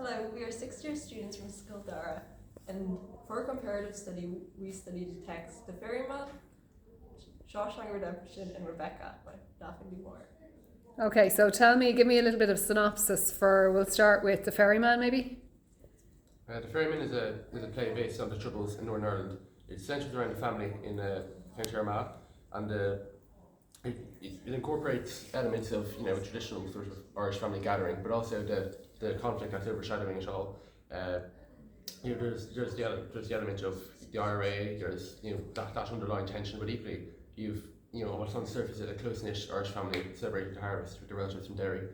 Hello, we are sixth-year students from Skildara, and for comparative study, we studied the texts The Ferryman, Shawshank Redemption, and Rebecca by Daphne du Maurier. Okay, so give me a little bit of synopsis we'll start with The Ferryman maybe? The Ferryman is a play based on the Troubles in Northern Ireland. It centres around the family in County Armagh, and it incorporates elements of traditional sort of Irish family gathering, but also the conflict that's overshadowing it all. There's the element of the IRA. There's that underlying tension, but equally you've what's on the surface is a close-knit Irish family celebrating the harvest with their relatives from Derry.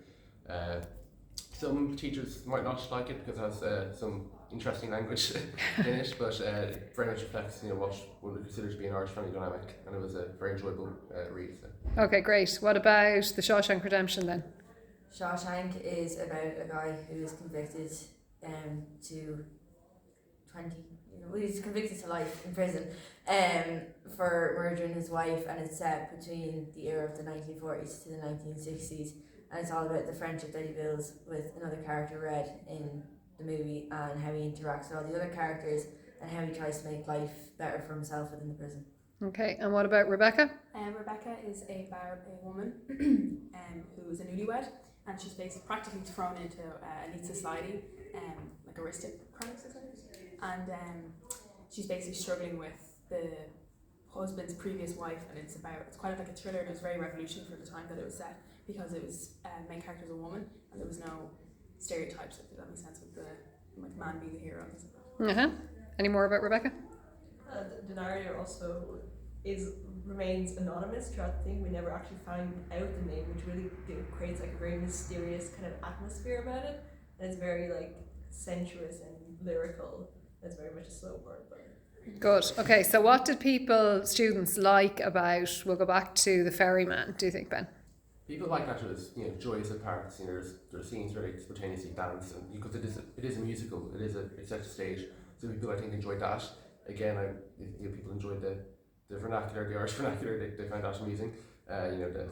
Some teachers might not like it because it has some interesting language in it, but it very much reflects what one would consider to be an Irish family dynamic, and it was a very enjoyable read. So. Okay, great. What about The Shawshank Redemption then? Shawshank is about a guy who is convicted to 20. He's convicted to life in prison for murdering his wife, and it's set between the era of the 1940s to the 1960s, and it's all about the friendship that he builds with another character, Red, in the movie, and how he interacts with all the other characters and how he tries to make life better for himself within the prison. Okay, and what about Rebecca? Rebecca is about a woman who is a newlywed, and she's basically practically thrown into elite society, like aristocratic society, and she's basically struggling with the husband's previous wife, and it's quite like a thriller, and it was very revolutionary for the time that it was set, because it was main character is a woman, and there was no stereotypes, if that makes sense, with the man being the hero. Any more about Rebecca? The narrator also remains anonymous throughout the thing. We never actually find out the name, which really creates like a very mysterious kind of atmosphere about it, and it's very like sensuous and lyrical. It's very much a slow burn. Good. Okay, so what did students like about, we'll go back to The Ferryman, do you think, Ben? People like that as joyous at parts. There's scenes where they spontaneously dance, and because it is a musical, it's set to stage. So people I think enjoyed that. Again, people enjoyed the vernacular, the Irish vernacular. They find that amusing. The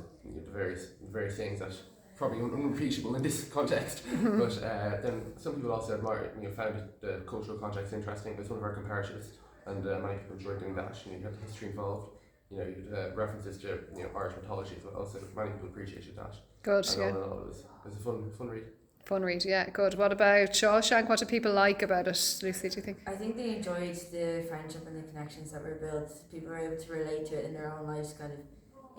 various things that probably unrepeatable in this context. But then some people also admire, found the cultural context interesting. It's one of our comparatives, and many people enjoyed doing that. You have the history involved. You had references to Irish mythology as well, so many people appreciated that. Good, and yeah. All in all, it was a fun read. Fun read, yeah, good. What about Shawshank? What do people like about it, Lucy, do you think? I think they enjoyed the friendship and the connections that were built. People were able to relate to it in their own lives, kind of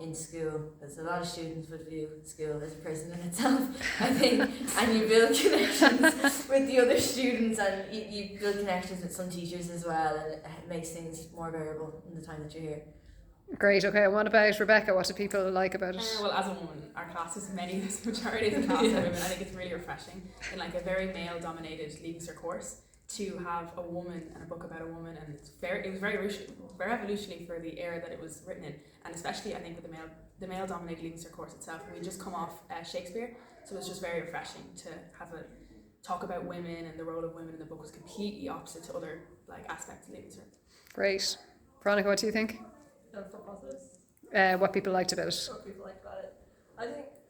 in school, because a lot of students would view school as a prison in itself, I think, and you build connections with the other students, and you build connections with some teachers as well, and it makes things more bearable in the time that you're here. Great, okay, and what about Rebecca? What do people like about it? Well, as a woman, our class is the majority of the class are women. I think it's really refreshing in like a very male-dominated Leaving Cert course to have a woman and a book about a woman, and it was very revolutionary for the era that it was written in, and especially I think with the male-dominated Leaving Cert course itself. We just come off Shakespeare, so it's just very refreshing to have a talk about women, and the role of women in the book was completely opposite to other aspects of Leaving Cert. Great. Veronica, what do you think? For positives. What people liked about it? What people liked about it.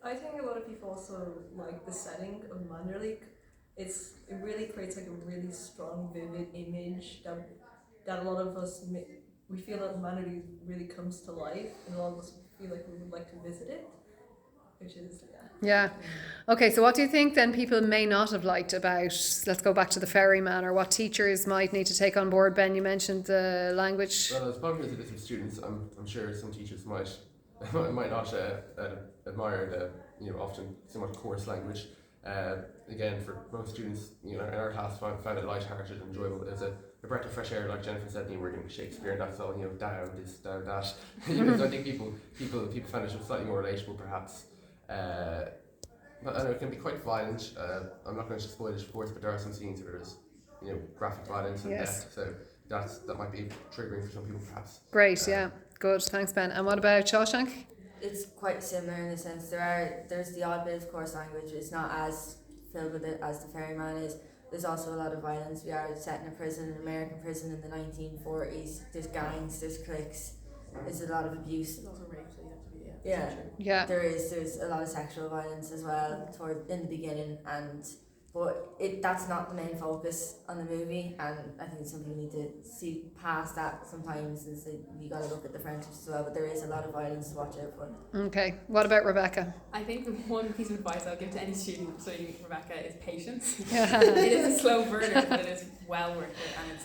I think a lot of people also like the setting of Manderley. It really creates like a really strong, vivid image that a lot of us we feel that Manderley really comes to life, and a lot of us feel like we would like to visit it, which is Yeah. Okay, so what do you think then people may not have liked about, let's go back to The Ferryman, or what teachers might need to take on board? Ben, you mentioned the language. Well, as popular as it is with students, I'm sure some teachers might not admire the often somewhat coarse language. Again, for most students, in our class found it light-hearted and enjoyable. It was a breath of fresh air, like Jennifer said. We're doing Shakespeare, and that's all. Down this, down that. So I think people found it slightly more relatable, perhaps. But I know it can be quite violent. I'm not going to spoil it, of course, but there are some scenes where there's graphic violence and death. So that might be triggering for some people, perhaps. Great, yeah, good. Thanks, Ben. And what about Shawshank? It's quite similar in the sense there's the odd bit of coarse language. It's not as filled with it as The Ferryman is. There's also a lot of violence. We are set in a prison, an American prison in the 1940s. There's gangs, there's cliques, there's a lot of abuse. There's also rape, so you have to be Yeah. Yeah. There's a lot of sexual violence as well in the beginning, and but that's not the main focus on the movie, and I think some people need to see past that sometimes, and say you got to look at the friendships as well. But there is a lot of violence to watch out for. Okay, what about Rebecca? I think the one piece of advice I'll give to any student studying Rebecca is patience. Yeah. It is a slow burner, but it is well worth it, and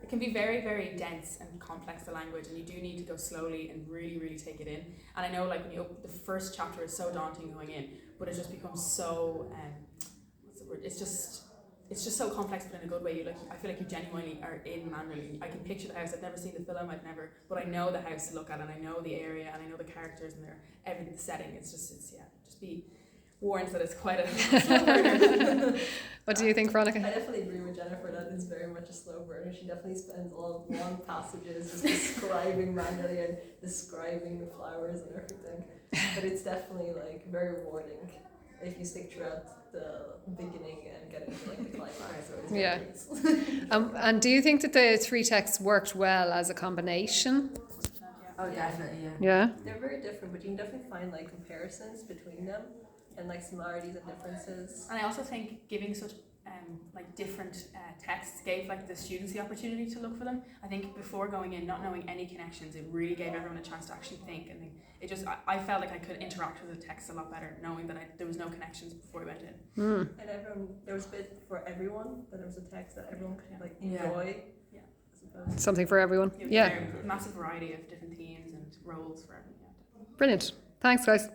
it can be very, very dense and complex, the language, and you do need to go slowly and really, really take it in. And I know, like, when you open, the first chapter is so daunting going in, but it just becomes so what's the word? It's just so complex, but in a good way. I feel like you genuinely are in Manderley. I can picture the house. I've never seen the film. But I know the house to look at, and I know the area, and I know the characters and everything, the setting. Just be warned that it's quite a slow burner. What do you think, I Veronica? definitely agree with Jennifer that it's very much a slow burner. She definitely spends a lot of long passages just describing Manderley and describing the flowers and everything. But it's definitely like very rewarding if you stick throughout the beginning and get into like the climax. So it's Yeah. very And do you think that the three texts worked well as a combination? Oh, definitely, yeah. Yeah. They're very different, but you can definitely find like comparisons between them and like similarities and differences. And I also think giving such like different texts gave like the students the opportunity to look for them. I think before going in, not knowing any connections, it really gave everyone a chance to actually think. And I felt like I could interact with the text a lot better, knowing that there was no connections before we went in. Mm. And there was a bit for everyone, but there was a text that everyone could like Yeah. enjoy. Yeah. I suppose. Something for everyone. It was Yeah. a massive variety of different themes and roles for everyone. Yeah. Brilliant. Thanks, guys.